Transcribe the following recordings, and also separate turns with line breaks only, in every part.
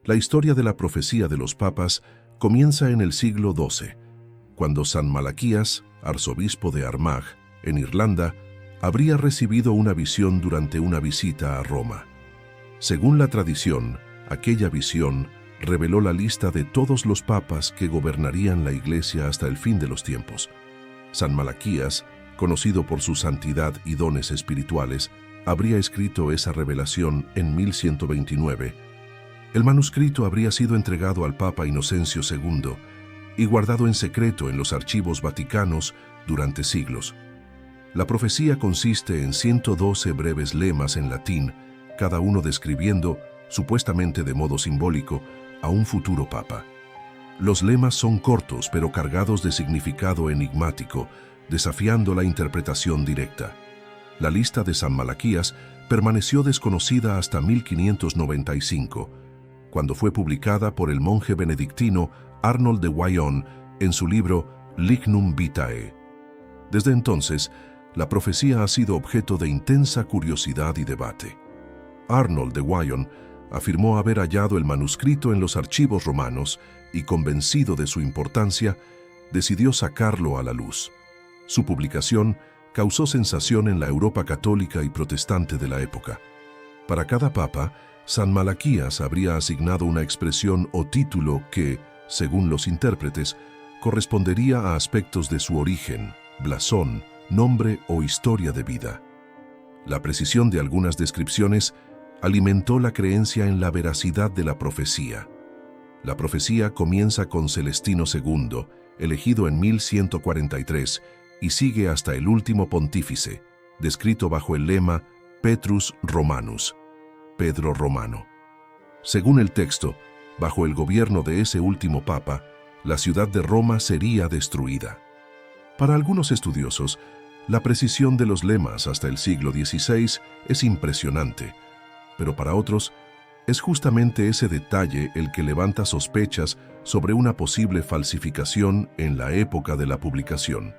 La historia de la profecía de los papas comienza en el siglo XII, cuando San Malaquías, arzobispo de Armagh, en Irlanda, habría recibido una visión durante una visita a Roma. Según la tradición, aquella visión reveló la lista de todos los papas que gobernarían la Iglesia hasta el fin de los tiempos. San Malaquías, conocido por su santidad y dones espirituales, habría escrito esa revelación en 1129. El manuscrito habría sido entregado al Papa Inocencio II y guardado en secreto en los archivos vaticanos durante siglos. La profecía consiste en 112 breves lemas en latín, cada uno describiendo, supuestamente de modo simbólico, a un futuro papa. Los lemas son cortos pero cargados de significado enigmático, desafiando la interpretación directa. La lista de San Malaquías permaneció desconocida hasta 1595, cuando fue publicada por el monje benedictino Arnold de Wyon en su libro Lignum Vitae. Desde entonces, la profecía ha sido objeto de intensa curiosidad y debate. Arnold de Wyon afirmó haber hallado el manuscrito en los archivos romanos y, convencido de su importancia, decidió sacarlo a la luz. Su publicación causó sensación en la Europa católica y protestante de la época. Para cada papa, San Malaquías habría asignado una expresión o título que, según los intérpretes, correspondería a aspectos de su origen, blasón, nombre o historia de vida. La precisión de algunas descripciones alimentó la creencia en la veracidad de la profecía. La profecía comienza con Celestino II, elegido en 1143, y sigue hasta el último pontífice, descrito bajo el lema Petrus Romanus, Pedro Romano. Según el texto, bajo el gobierno de ese último papa, la ciudad de Roma sería destruida. Para algunos estudiosos, la precisión de los lemas hasta el siglo XVI es impresionante, pero para otros, es justamente ese detalle el que levanta sospechas sobre una posible falsificación en la época de la publicación.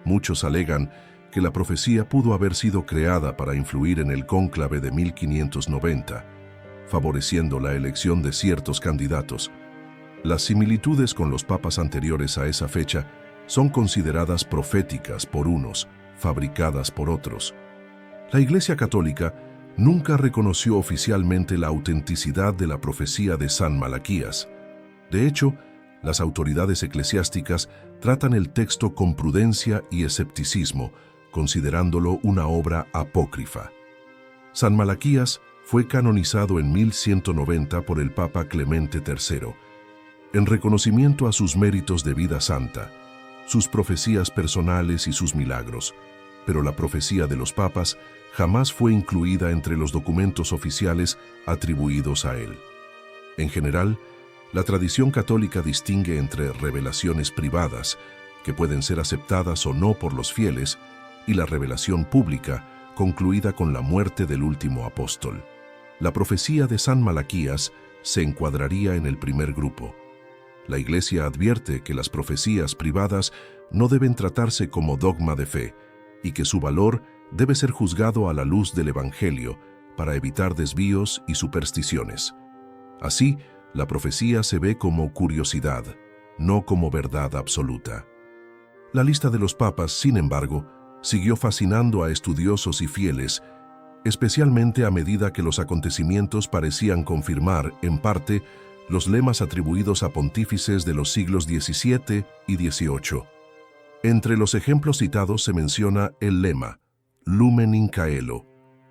Muchos alegan que la profecía pudo haber sido creada para influir en el cónclave de 1590, favoreciendo la elección de ciertos candidatos. Las similitudes con los papas anteriores a esa fecha son consideradas proféticas por unos, fabricadas por otros. La Iglesia Católica nunca reconoció oficialmente la autenticidad de la profecía de San Malaquías. De hecho, las autoridades eclesiásticas tratan el texto con prudencia y escepticismo, considerándolo una obra apócrifa. San Malaquías fue canonizado en 1190 por el Papa Clemente III, en reconocimiento a sus méritos de vida santa, sus profecías personales y sus milagros, pero la profecía de los papas jamás fue incluida entre los documentos oficiales atribuidos a él. En general, la tradición católica distingue entre revelaciones privadas, que pueden ser aceptadas o no por los fieles, y la revelación pública, concluida con la muerte del último apóstol. La profecía de San Malaquías se encuadraría en el primer grupo. La Iglesia advierte que las profecías privadas no deben tratarse como dogma de fe y que su valor debe ser juzgado a la luz del Evangelio para evitar desvíos y supersticiones. Así, la profecía se ve como curiosidad, no como verdad absoluta. La lista de los papas, sin embargo, siguió fascinando a estudiosos y fieles, especialmente a medida que los acontecimientos parecían confirmar, en parte, los lemas atribuidos a pontífices de los siglos XVII y XVIII. Entre los ejemplos citados se menciona el lema Lumen in Caelo,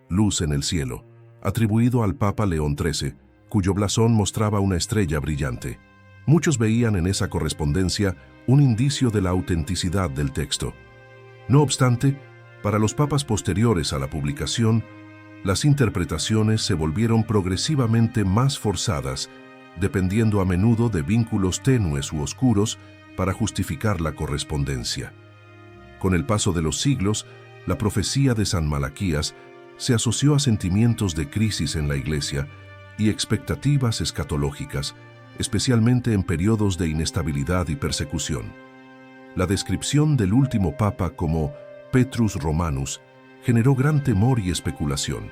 luz en el cielo, atribuido al Papa León XIII, cuyo blasón mostraba una estrella brillante. Muchos veían en esa correspondencia un indicio de la autenticidad del texto. No obstante, para los papas posteriores a la publicación, las interpretaciones se volvieron progresivamente más forzadas, dependiendo a menudo de vínculos tenues u oscuros para justificar la correspondencia. Con el paso de los siglos, la profecía de San Malaquías se asoció a sentimientos de crisis en la Iglesia y expectativas escatológicas, especialmente en periodos de inestabilidad y persecución. La descripción del último papa como Petrus Romanus generó gran temor y especulación.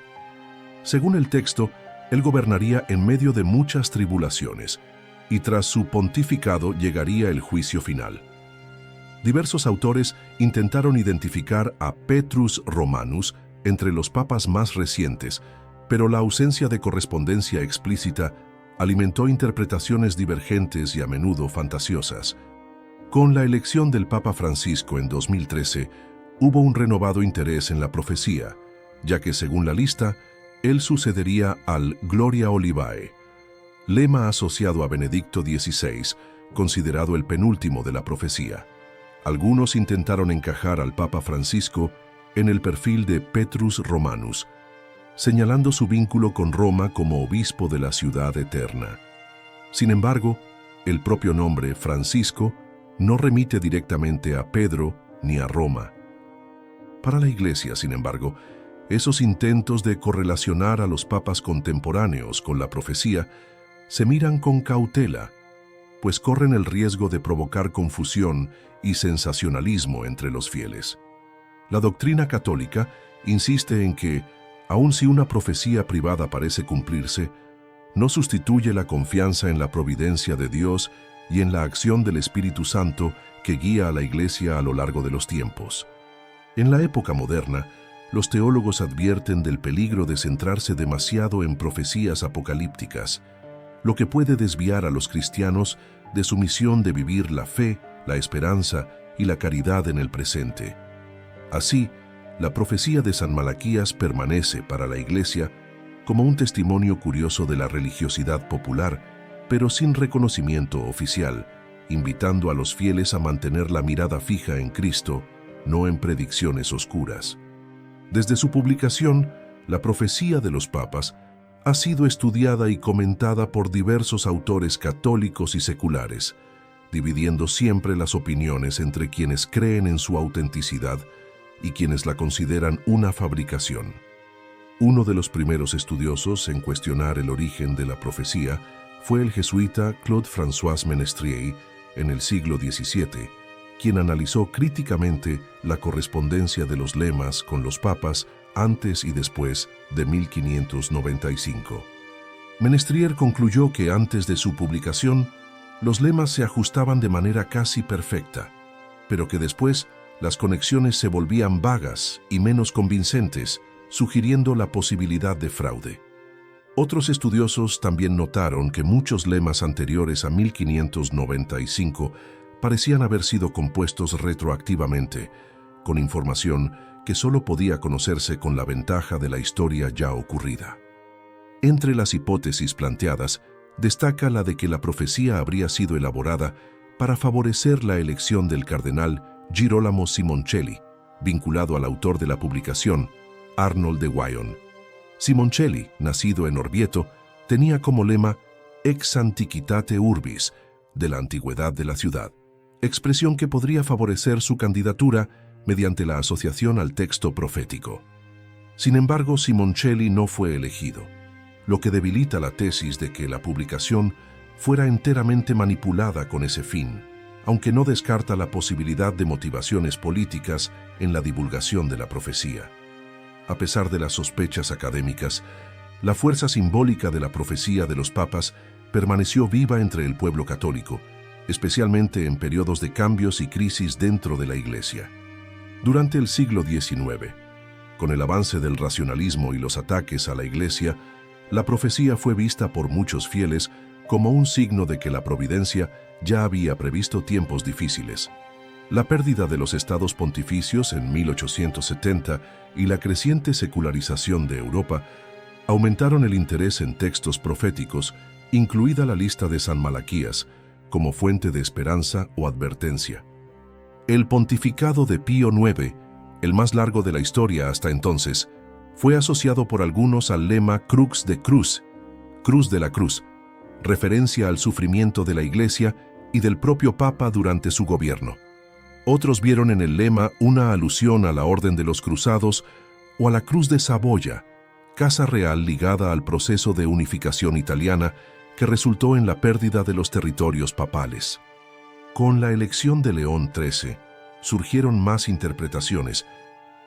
Según el texto, Él gobernaría en medio de muchas tribulaciones, y tras su pontificado llegaría el juicio final. Diversos autores intentaron identificar a Petrus Romanus entre los papas más recientes, pero la ausencia de correspondencia explícita alimentó interpretaciones divergentes y a menudo fantasiosas. Con la elección del Papa Francisco en 2013, hubo un renovado interés en la profecía, ya que según la lista, él sucedería al Gloria Olivae, lema asociado a Benedicto XVI, considerado el penúltimo de la profecía. Algunos intentaron encajar al Papa Francisco en el perfil de Petrus Romanus, señalando su vínculo con Roma como obispo de la ciudad eterna. Sin embargo, el propio nombre Francisco no remite directamente a Pedro ni a Roma. Para la Iglesia, sin embargo, esos intentos de correlacionar a los papas contemporáneos con la profecía se miran con cautela, pues corren el riesgo de provocar confusión y sensacionalismo entre los fieles. La doctrina católica insiste en que, aun si una profecía privada parece cumplirse, no sustituye la confianza en la providencia de Dios y en la acción del Espíritu Santo que guía a la Iglesia a lo largo de los tiempos. En la época moderna, los teólogos advierten del peligro de centrarse demasiado en profecías apocalípticas, lo que puede desviar a los cristianos de su misión de vivir la fe, la esperanza y la caridad en el presente. Así, la profecía de San Malaquías permanece para la Iglesia como un testimonio curioso de la religiosidad popular, pero sin reconocimiento oficial, invitando a los fieles a mantener la mirada fija en Cristo, no en predicciones oscuras. Desde su publicación, la profecía de los papas ha sido estudiada y comentada por diversos autores católicos y seculares, dividiendo siempre las opiniones entre quienes creen en su autenticidad y quienes la consideran una fabricación. Uno de los primeros estudiosos en cuestionar el origen de la profecía fue el jesuita Claude-François Ménestrier en el siglo XVII, quien analizó críticamente la correspondencia de los lemas con los papas antes y después de 1595. Ménestrier concluyó que antes de su publicación, los lemas se ajustaban de manera casi perfecta, pero que después las conexiones se volvían vagas y menos convincentes, sugiriendo la posibilidad de fraude. Otros estudiosos también notaron que muchos lemas anteriores a 1595 parecían haber sido compuestos retroactivamente, con información que solo podía conocerse con la ventaja de la historia ya ocurrida. Entre las hipótesis planteadas, destaca la de que la profecía habría sido elaborada para favorecer la elección del cardenal Girolamo Simoncelli, vinculado al autor de la publicación, Arnold de Wyon. Simoncelli, nacido en Orvieto, tenía como lema Ex Antiquitate Urbis, de la antigüedad de la ciudad, expresión que podría favorecer su candidatura mediante la asociación al texto profético. Sin embargo, Simoncelli no fue elegido, lo que debilita la tesis de que la publicación fuera enteramente manipulada con ese fin, aunque no descarta la posibilidad de motivaciones políticas en la divulgación de la profecía. A pesar de las sospechas académicas, la fuerza simbólica de la profecía de los papas permaneció viva entre el pueblo católico, especialmente en periodos de cambios y crisis dentro de la Iglesia. Durante el siglo XIX, con el avance del racionalismo y los ataques a la Iglesia, la profecía fue vista por muchos fieles como un signo de que la providencia ya había previsto tiempos difíciles. La pérdida de los estados pontificios en 1870 y la creciente secularización de Europa aumentaron el interés en textos proféticos, incluida la lista de San Malaquías, como fuente de esperanza o advertencia. El pontificado de Pío IX, el más largo de la historia hasta entonces, fue asociado por algunos al lema Crux de Cruz, Cruz de la Cruz, referencia al sufrimiento de la Iglesia y del propio Papa durante su gobierno. Otros vieron en el lema una alusión a la Orden de los Cruzados o a la Cruz de Saboya, casa real ligada al proceso de unificación italiana que resultó en la pérdida de los territorios papales. Con la elección de León XIII, surgieron más interpretaciones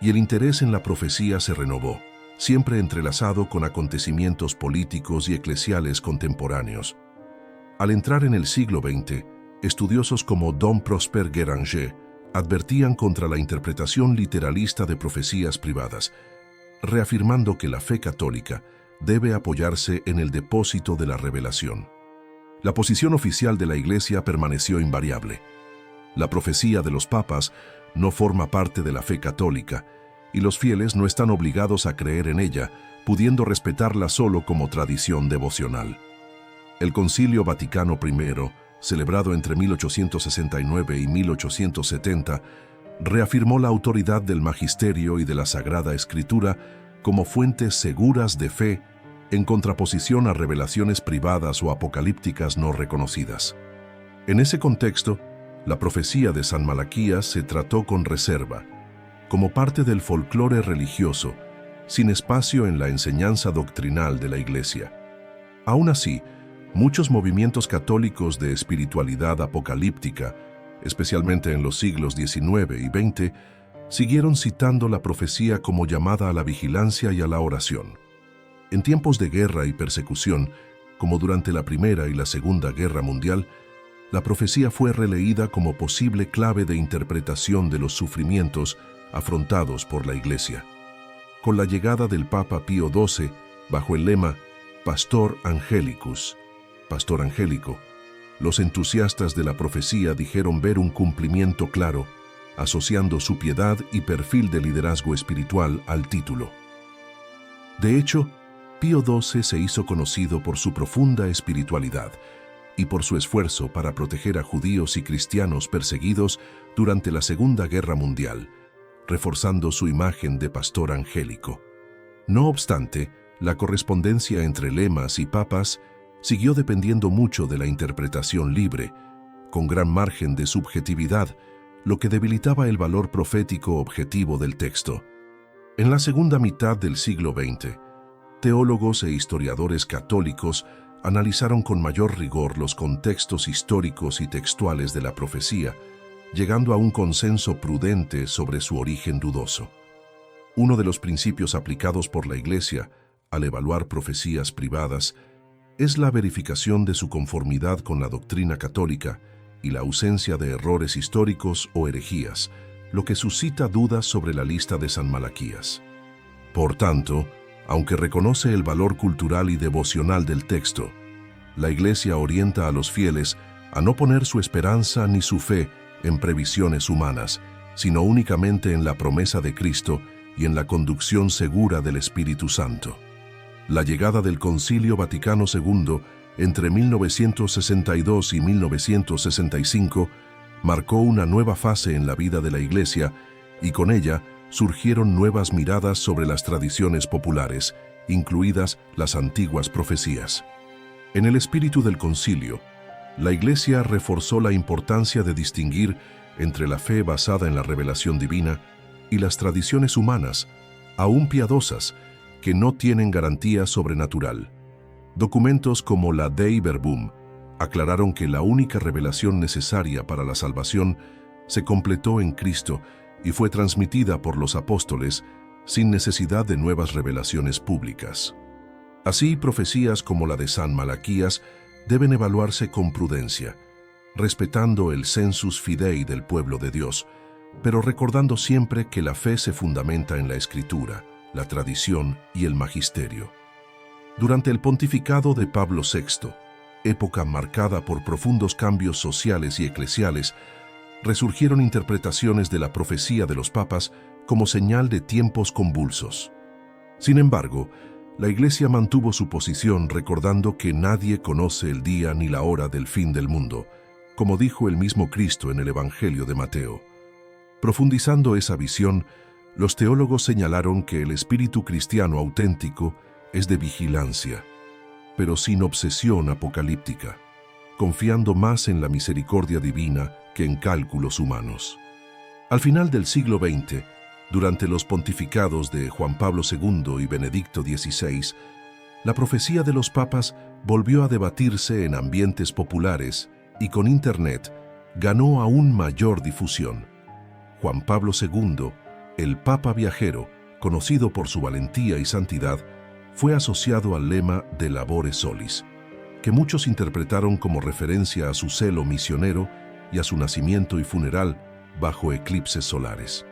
y el interés en la profecía se renovó, siempre entrelazado con acontecimientos políticos y eclesiales contemporáneos. Al entrar en el siglo XX, estudiosos como Dom Prosper Guéranger advertían contra la interpretación literalista de profecías privadas, reafirmando que la fe católica debe apoyarse en el depósito de la revelación. La posición oficial de la Iglesia permaneció invariable. La profecía de los papas no forma parte de la fe católica, y los fieles no están obligados a creer en ella, pudiendo respetarla solo como tradición devocional. El Concilio Vaticano I, celebrado entre 1869 y 1870, reafirmó la autoridad del magisterio y de la Sagrada Escritura como fuentes seguras de fe en contraposición a revelaciones privadas o apocalípticas no reconocidas. En ese contexto, la profecía de San Malaquías se trató con reserva, como parte del folclore religioso, sin espacio en la enseñanza doctrinal de la Iglesia. Aún así, muchos movimientos católicos de espiritualidad apocalíptica, especialmente en los siglos XIX y XX, siguieron citando la profecía como llamada a la vigilancia y a la oración. En tiempos de guerra y persecución, como durante la Primera y la Segunda Guerra Mundial, la profecía fue releída como posible clave de interpretación de los sufrimientos afrontados por la Iglesia. Con la llegada del Papa Pío XII, bajo el lema Pastor Angelicus, Pastor Angélico, los entusiastas de la profecía dijeron ver un cumplimiento claro, asociando su piedad y perfil de liderazgo espiritual al título. De hecho, Pío XII se hizo conocido por su profunda espiritualidad y por su esfuerzo para proteger a judíos y cristianos perseguidos durante la Segunda Guerra Mundial, reforzando su imagen de pastor angélico. No obstante, la correspondencia entre lemas y papas siguió dependiendo mucho de la interpretación libre, con gran margen de subjetividad, lo que debilitaba el valor profético objetivo del texto. En la segunda mitad del siglo XX, teólogos e historiadores católicos analizaron con mayor rigor los contextos históricos y textuales de la profecía, llegando a un consenso prudente sobre su origen dudoso. Uno de los principios aplicados por la Iglesia al evaluar profecías privadas es la verificación de su conformidad con la doctrina católica y la ausencia de errores históricos o herejías, lo que suscita dudas sobre la lista de San Malaquías. Por tanto, aunque reconoce el valor cultural y devocional del texto, la Iglesia orienta a los fieles a no poner su esperanza ni su fe en previsiones humanas, sino únicamente en la promesa de Cristo y en la conducción segura del Espíritu Santo. La llegada del Concilio Vaticano II entre 1962 y 1965 marcó una nueva fase en la vida de la Iglesia y con ella surgieron nuevas miradas sobre las tradiciones populares, incluidas las antiguas profecías. En el espíritu del concilio, la Iglesia reforzó la importancia de distinguir entre la fe basada en la revelación divina y las tradiciones humanas, aún piadosas, que no tienen garantía sobrenatural. Documentos como la Dei Verbum aclararon que la única revelación necesaria para la salvación se completó en Cristo y fue transmitida por los apóstoles sin necesidad de nuevas revelaciones públicas. Así, profecías como la de San Malaquías deben evaluarse con prudencia, respetando el sensus fidei del pueblo de Dios, pero recordando siempre que la fe se fundamenta en la Escritura, la tradición y el magisterio. Durante el pontificado de Pablo VI, época marcada por profundos cambios sociales y eclesiales, resurgieron interpretaciones de la profecía de los papas como señal de tiempos convulsos. Sin embargo, la Iglesia mantuvo su posición recordando que nadie conoce el día ni la hora del fin del mundo, como dijo el mismo Cristo en el Evangelio de Mateo. Profundizando esa visión, los teólogos señalaron que el espíritu cristiano auténtico es de vigilancia, pero sin obsesión apocalíptica, confiando más en la misericordia divina que en cálculos humanos. Al final del siglo XX, durante los pontificados de Juan Pablo II y Benedicto XVI, la profecía de los papas volvió a debatirse en ambientes populares y con Internet ganó aún mayor difusión. Juan Pablo II, el Papa Viajero, conocido por su valentía y santidad, fue asociado al lema de Labore Solis, que muchos interpretaron como referencia a su celo misionero y a su nacimiento y funeral bajo eclipses solares.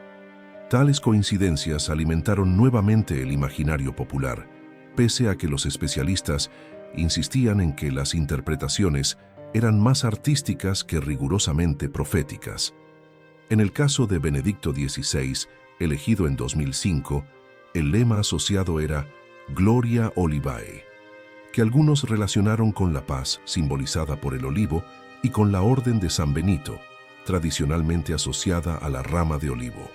Tales coincidencias alimentaron nuevamente el imaginario popular, pese a que los especialistas insistían en que las interpretaciones eran más artísticas que rigurosamente proféticas. En el caso de Benedicto XVI, elegido en 2005, el lema asociado era Gloria Olivae, que algunos relacionaron con la paz simbolizada por el olivo y con la Orden de San Benito, tradicionalmente asociada a la rama de olivo.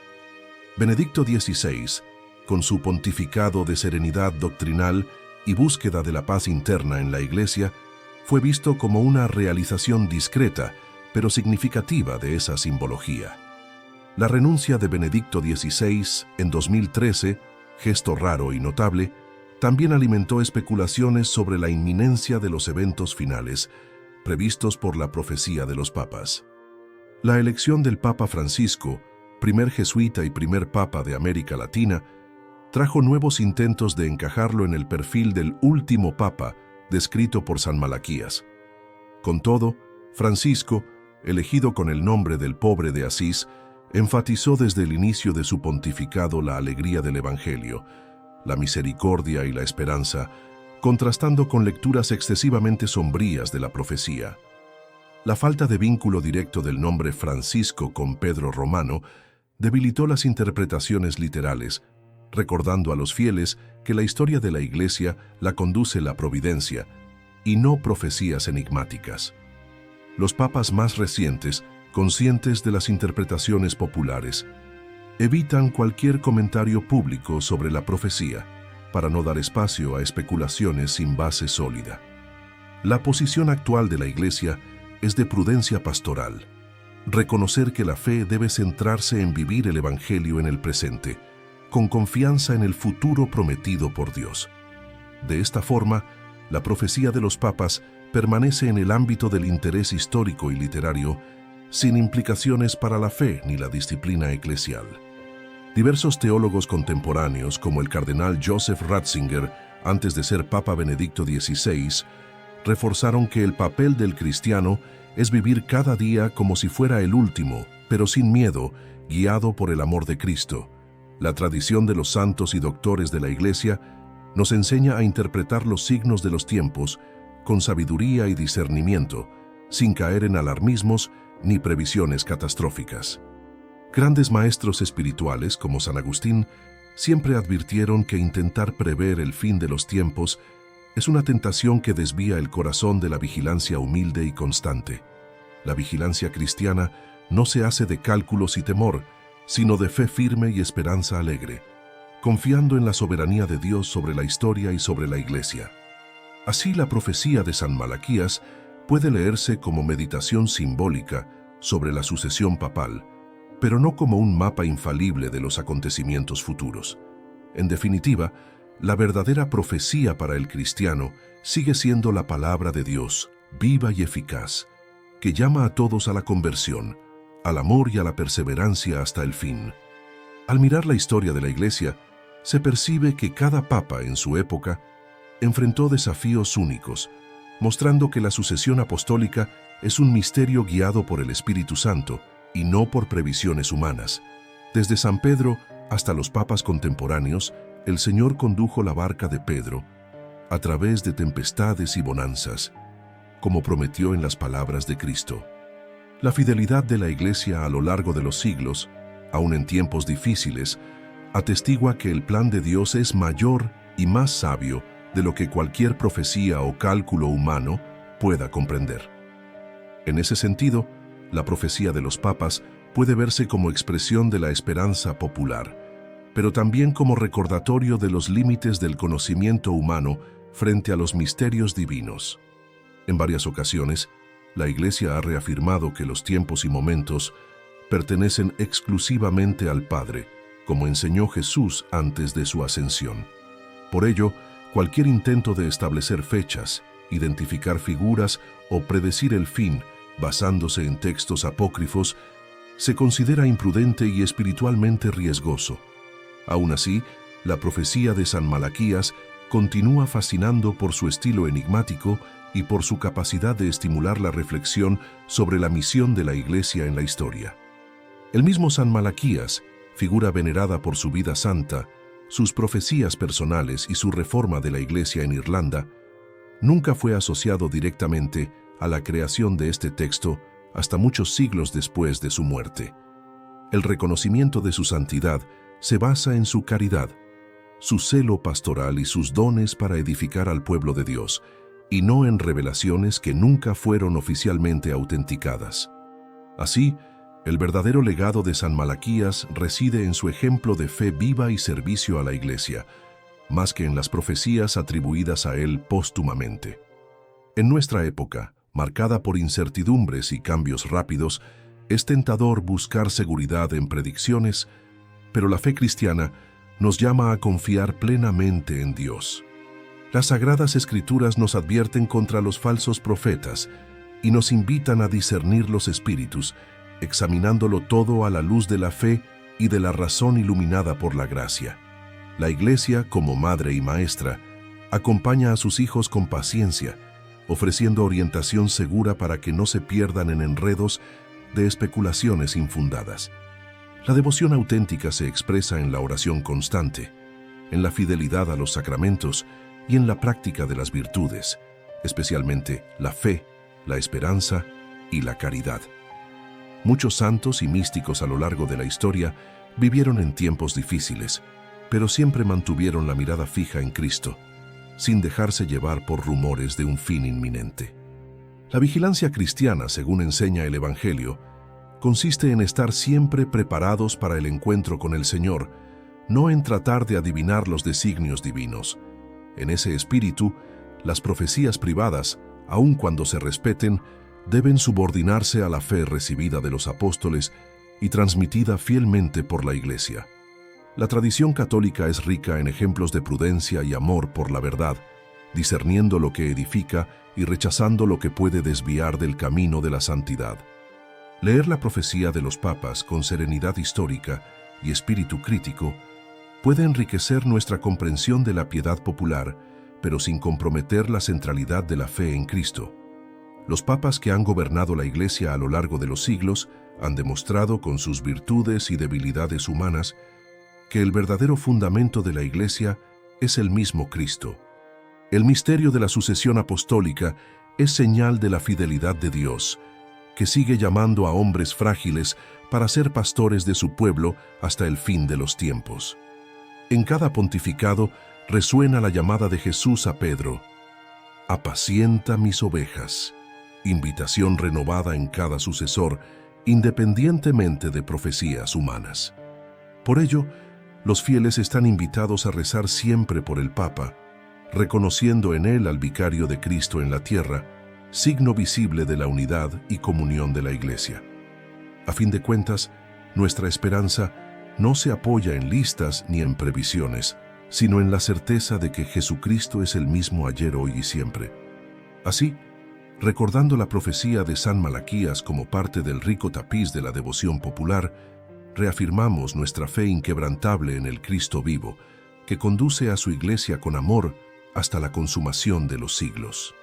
Benedicto XVI, con su pontificado de serenidad doctrinal y búsqueda de la paz interna en la Iglesia, fue visto como una realización discreta, pero significativa de esa simbología. La renuncia de Benedicto XVI en 2013, gesto raro y notable, también alimentó especulaciones sobre la inminencia de los eventos finales previstos por la profecía de los papas. La elección del Papa Francisco, primer jesuita y primer papa de América Latina, trajo nuevos intentos de encajarlo en el perfil del último papa descrito por San Malaquías. Con todo, Francisco, elegido con el nombre del pobre de Asís, enfatizó desde el inicio de su pontificado la alegría del Evangelio, la misericordia y la esperanza, contrastando con lecturas excesivamente sombrías de la profecía. La falta de vínculo directo del nombre Francisco con Pedro Romano debilitó las interpretaciones literales, recordando a los fieles que la historia de la Iglesia la conduce la providencia y no profecías enigmáticas. Los papas más recientes, conscientes de las interpretaciones populares, evitan cualquier comentario público sobre la profecía para no dar espacio a especulaciones sin base sólida. La posición actual de la Iglesia es de prudencia pastoral, reconocer que la fe debe centrarse en vivir el Evangelio en el presente, con confianza en el futuro prometido por Dios. De esta forma, la profecía de los papas permanece en el ámbito del interés histórico y literario, sin implicaciones para la fe ni la disciplina eclesial. Diversos teólogos contemporáneos, como el cardenal Joseph Ratzinger, antes de ser Papa Benedicto XVI, reforzaron que el papel del cristiano es vivir cada día como si fuera el último, pero sin miedo, guiado por el amor de Cristo. La tradición de los santos y doctores de la Iglesia nos enseña a interpretar los signos de los tiempos con sabiduría y discernimiento, sin caer en alarmismos ni previsiones catastróficas. Grandes maestros espirituales como San Agustín siempre advirtieron que intentar prever el fin de los tiempos es una tentación que desvía el corazón de la vigilancia humilde y constante. La vigilancia cristiana no se hace de cálculos y temor, sino de fe firme y esperanza alegre, confiando en la soberanía de Dios sobre la historia y sobre la Iglesia. Así, la profecía de San Malaquías puede leerse como meditación simbólica sobre la sucesión papal, pero no como un mapa infalible de los acontecimientos futuros. En definitiva, la verdadera profecía para el cristiano sigue siendo la palabra de Dios, viva y eficaz, que llama a todos a la conversión, al amor y a la perseverancia hasta el fin. Al mirar la historia de la Iglesia, se percibe que cada papa en su época enfrentó desafíos únicos, mostrando que la sucesión apostólica es un misterio guiado por el Espíritu Santo y no por previsiones humanas. Desde San Pedro hasta los papas contemporáneos, el Señor condujo la barca de Pedro a través de tempestades y bonanzas, como prometió en las palabras de Cristo. La fidelidad de la Iglesia a lo largo de los siglos, aun en tiempos difíciles, atestigua que el plan de Dios es mayor y más sabio de lo que cualquier profecía o cálculo humano pueda comprender. En ese sentido, la profecía de los papas puede verse como expresión de la esperanza popular, pero también como recordatorio de los límites del conocimiento humano frente a los misterios divinos. En varias ocasiones, la Iglesia ha reafirmado que los tiempos y momentos pertenecen exclusivamente al Padre, como enseñó Jesús antes de su ascensión. Por ello, cualquier intento de establecer fechas, identificar figuras o predecir el fin basándose en textos apócrifos se considera imprudente y espiritualmente riesgoso. Aún así, la profecía de San Malaquías continúa fascinando por su estilo enigmático y por su capacidad de estimular la reflexión sobre la misión de la Iglesia en la historia. El mismo San Malaquías, figura venerada por su vida santa, sus profecías personales y su reforma de la Iglesia en Irlanda, nunca fue asociado directamente a la creación de este texto hasta muchos siglos después de su muerte. El reconocimiento de su santidad se basa en su caridad, su celo pastoral y sus dones para edificar al pueblo de Dios, y no en revelaciones que nunca fueron oficialmente autenticadas. Así, el verdadero legado de San Malaquías reside en su ejemplo de fe viva y servicio a la Iglesia, más que en las profecías atribuidas a él póstumamente. En nuestra época, marcada por incertidumbres y cambios rápidos, es tentador buscar seguridad en predicciones, pero la fe cristiana nos llama a confiar plenamente en Dios. Las Sagradas Escrituras nos advierten contra los falsos profetas y nos invitan a discernir los espíritus, examinándolo todo a la luz de la fe y de la razón iluminada por la gracia. La Iglesia, como madre y maestra, acompaña a sus hijos con paciencia, ofreciendo orientación segura para que no se pierdan en enredos de especulaciones infundadas. La devoción auténtica se expresa en la oración constante, en la fidelidad a los sacramentos y en la práctica de las virtudes, especialmente la fe, la esperanza y la caridad. Muchos santos y místicos a lo largo de la historia vivieron en tiempos difíciles, pero siempre mantuvieron la mirada fija en Cristo, sin dejarse llevar por rumores de un fin inminente. La vigilancia cristiana, según enseña el Evangelio, consiste en estar siempre preparados para el encuentro con el Señor, no en tratar de adivinar los designios divinos. En ese espíritu, las profecías privadas, aun cuando se respeten, deben subordinarse a la fe recibida de los apóstoles y transmitida fielmente por la Iglesia. La tradición católica es rica en ejemplos de prudencia y amor por la verdad, discerniendo lo que edifica y rechazando lo que puede desviar del camino de la santidad. Leer la profecía de los papas con serenidad histórica y espíritu crítico puede enriquecer nuestra comprensión de la piedad popular, pero sin comprometer la centralidad de la fe en Cristo. Los papas que han gobernado la Iglesia a lo largo de los siglos han demostrado con sus virtudes y debilidades humanas que el verdadero fundamento de la Iglesia es el mismo Cristo. El misterio de la sucesión apostólica es señal de la fidelidad de Dios, que sigue llamando a hombres frágiles para ser pastores de su pueblo hasta el fin de los tiempos. En cada pontificado resuena la llamada de Jesús a Pedro: «Apacienta mis ovejas», invitación renovada en cada sucesor, independientemente de profecías humanas. Por ello, los fieles están invitados a rezar siempre por el Papa, reconociendo en él al vicario de Cristo en la tierra, signo visible de la unidad y comunión de la Iglesia. A fin de cuentas, nuestra esperanza no se apoya en listas ni en previsiones, sino en la certeza de que Jesucristo es el mismo ayer, hoy y siempre. Así, recordando la profecía de San Malaquías como parte del rico tapiz de la devoción popular, reafirmamos nuestra fe inquebrantable en el Cristo vivo, que conduce a su Iglesia con amor hasta la consumación de los siglos.